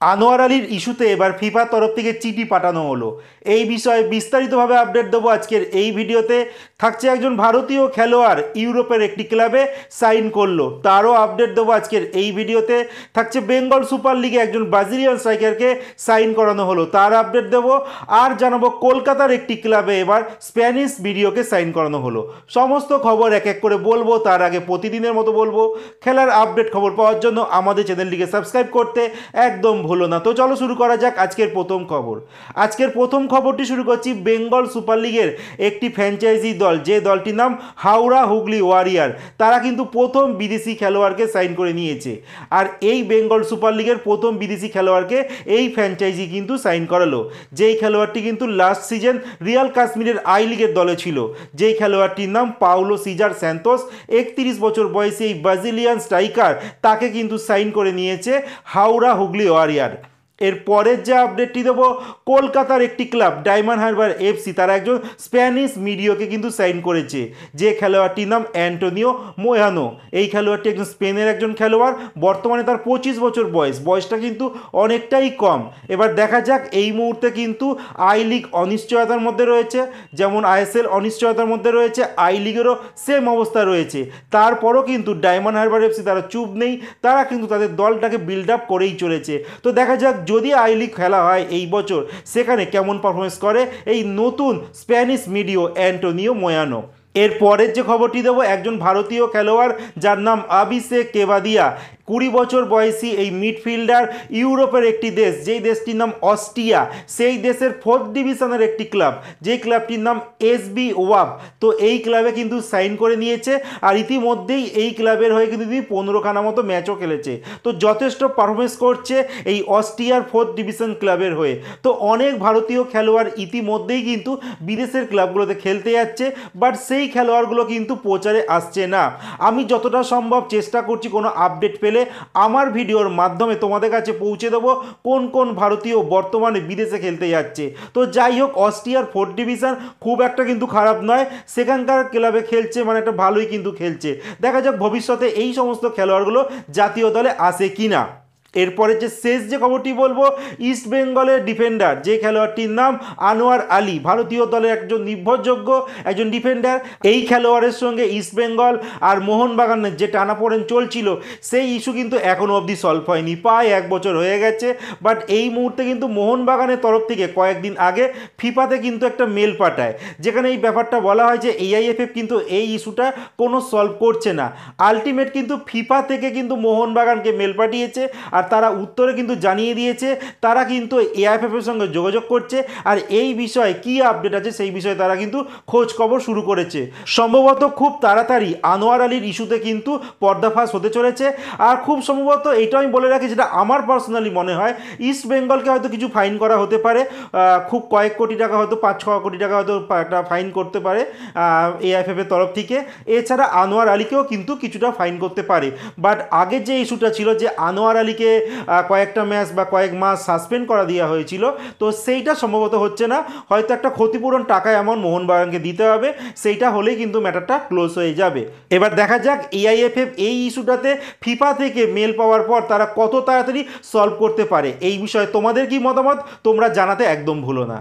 আনোয়ার আলীর ইস্যুতে এবার ফিফার তরফ থেকে চিঠি পাঠানো হলো। এই বিষয়ে বিস্তারিতভাবে আপডেট দেবো আজকের এই ভিডিওতে। থাকছে একজন ভারতীয় খেলোয়াড় ইউরোপের একটি ক্লাবে সাইন করলো, তারও আপডেট দেবো আজকের এই ভিডিওতে। থাকছে বেঙ্গল সুপার লিগে একজন ব্রাজিলিয়ান স্ট্রাইকারকে সাইন করানো হলো, তার আপডেট দেবো। আর জানাবো কলকাতার একটি ক্লাবে এবার স্প্যানিশ ভিডিওকে সাইন করানো হলো। সমস্ত খবর এক এক করে বলবো, তার আগে প্রতিদিনের মতো বলবো খেলার আপডেট খবর পাওয়ার জন্য আমাদের চ্যানেলটিকে সাবস্ক্রাইব করতে একদম ভুলো না। তো চলো শুরু করা যাক আজকের প্রথম খবর। আজকের প্রথম খবরটি শুরু করছি বেঙ্গল সুপার লিগের একটি ফ্র্যাঞ্চাইজি দল, যে দলটির নাম হাওড়া হুগলি ওয়ারিয়ার। তারা কিন্তু প্রথম বিদেশি খেলোয়াড়কে সাইন করে নিয়েছে। আর এই বেঙ্গল সুপার লিগের প্রথম বিদেশি খেলোয়াড়কে এই ফ্র্যাঞ্চাইজি কিন্তু সাইন করালো, যেই খেলোয়াড়টি কিন্তু লাস্ট সিজন রিয়াল কাশ্মীরের আই লিগের দলে ছিল। যেই খেলোয়াড়টির নাম পাউলো সিজার স্যান্তোস। 31 বছর বয়সী এই ব্রাজিলিয়ান স্ট্রাইকার, তাকে কিন্তু সাইন করে নিয়েছে হাওড়া হুগলি ওয়ারিয়ার। এর পরের যে আপডেটটি দেবো, কলকাতার একটি ক্লাব ডায়মন্ড হারবার এফসি, তারা একজন স্প্যানিশ মিডিওকে কিন্তু সাইন করেছে, যে খেলোয়াড়টির নাম অ্যান্টোনিও মোয়ানো। এই খেলোয়াড়টি একজন স্পেনের একজন খেলোয়াড়, বর্তমানে তার 25 বছর বয়সটা কিন্তু অনেকটাই কম। এবার দেখা যাক, এই মুহূর্তে কিন্তু আই লিগ অনিশ্চয়তার মধ্যে রয়েছে, যেমন আইএসএল অনিশ্চয়তার মধ্যে রয়েছে, আই লিগেরও সেম অবস্থা রয়েছে। তারপরও কিন্তু ডায়মন্ড হারবার এফসি তারা চুপ নেই, তারা কিন্তু তাদের দলটাকে বিল্ড আপ করেই চলেছে। তো দেখা যাক যদি আই লিগ খেলা হয় এই বছর, সেখানে কেমন পারফরমেন্স করে এই নতুন স্প্যানিশ মিডিও অ্যান্টোনিও মোয়ানো। এর পরের যে খবরটি দেবো, একজন ভারতীয় খেলোয়াড় যার নাম আবিষেক কেভাদিয়া, 20 বছর বয়সী এই মিডফিল্ডার ইউরোপের একটি দেশ, যেই দেশটির নাম অস্ট্রিয়া, সেই দেশের 4th ডিভিশনের একটি ক্লাব, যেই ক্লাবটির নাম এসবি ওয়াব। তো এই ক্লাবে কিন্তু সাইন করে নিয়েছে। আর ইতিমধ্যেই এই ক্লাবের হয়ে কিন্তু তিনি 15খানা মতো ম্যাচও খেলেছে। তো যথেষ্ট পারফরমেন্স করছে এই অস্ট্রিয়ার 4th ডিভিশন ক্লাবের হয়ে। তো অনেক ভারতীয় খেলোয়াড় ইতিমধ্যেই কিন্তু বিদেশের ক্লাবগুলোতে খেলতে যাচ্ছে, বাট সেই খেলোয়াড়গুলো কিন্তু প্রচারে আসছে না। আমি যতটা সম্ভব চেষ্টা করছি কোনো আপডেট পেলে আমার ভিডিওর মাধ্যমে তোমাদের কাছে পৌঁছে দেবো কোন কোন ভারতীয় বর্তমানে বিদেশে খেলতে যাচ্ছে। তো যাই হোক, অস্ট্রিয়ার 4th ডিভিশন খুব একটা কিন্তু খারাপ নয়, সেখানকার ক্লাবে খেলছে মানে একটা ভালোই কিন্তু খেলছে। দেখা যাক ভবিষ্যতে এই সমস্ত খেলোয়াড়গুলো জাতীয় দলে আসে কিনা। এরপরে যে শেষ যে খবরটি বলবো, ইস্ট বেঙ্গলের ডিফেন্ডার, যে খেলোয়াড়টির নাম আনোয়ার আলী, ভারতীয় দলের একজন নির্ভরযোগ্য একজন ডিফেন্ডার। এই খেলোয়াড়ের সঙ্গে ইস্ট বেঙ্গল আর মোহনবাগানের যে টানাপোড়েন চলছিল, সেই ইস্যু কিন্তু এখনও অবধি সলভ হয়নি, প্রায় 1 বছর হয়ে গেছে। বাট এই মুহূর্তে কিন্তু মোহনবাগানের তরফ থেকে কয়েকদিন আগে ফিফাতে কিন্তু একটা মেল পাঠায়, যেখানে এই ব্যাপারটা বলা হয় যে এআইএফএফ কিন্তু এই ইস্যুটা কোনো সলভ করছে না। আলটিমেট কিন্তু ফিফা থেকে কিন্তু মোহনবাগানকে মেল পাঠিয়েছে, আর তারা উত্তরে কিন্তু জানিয়ে দিয়েছে তারা কিন্তু এআইএফএফের সঙ্গে যোগাযোগ করছে, আর এই বিষয়ে কি আপডেট আছে সেই বিষয়ে তারা কিন্তু খোঁজ খবর শুরু করেছে। সম্ভবত খুব তাড়াতাড়ি আনোয়ার আলীর ইস্যুতে কিন্তু পর্দাফাশ হতে চলেছে। আর খুব সম্ভবত এটা আমি বলে রাখি, যেটা আমার পার্সোনালি মনে হয়, ইস্ট বেঙ্গলকে হয়তো কিছু ফাইন করা হতে পারে, খুব কয়েক কোটি টাকা, হয়তো 5-6 কোটি টাকা হয়তো একটা ফাইন করতে পারে এআইএফএফ এর তরফ থেকে। এছাড়া আনোয়ার আলীকেও কিন্তু কিছুটা ফাইন করতে পারে। বাট আগের যে ইস্যুটা ছিল যে আনোয়ার আলীকে কয়েকটা ম্যাচ বা কয়েক মাস সাসপেন্ড করা দেওয়া হয়েছিল, তো সেইটা সম্ভবত হচ্ছে না। হয়তো একটা ক্ষতিপূরণ টাকা এমন মোহনবাগানকে দিতে হবে, সেইটা হলেই কিন্তু ম্যাটারটা ক্লোজ হয়ে যাবে। এবার দেখা যাক এআইএফএফ এই ইস্যুটাতে ফিফা থেকে মেল পাওয়ার পর তারা কত তাড়াতাড়ি সলভ করতে পারে। এই বিষয়ে তোমাদের কি মতামত তোমরা জানাতে একদম ভুলো না।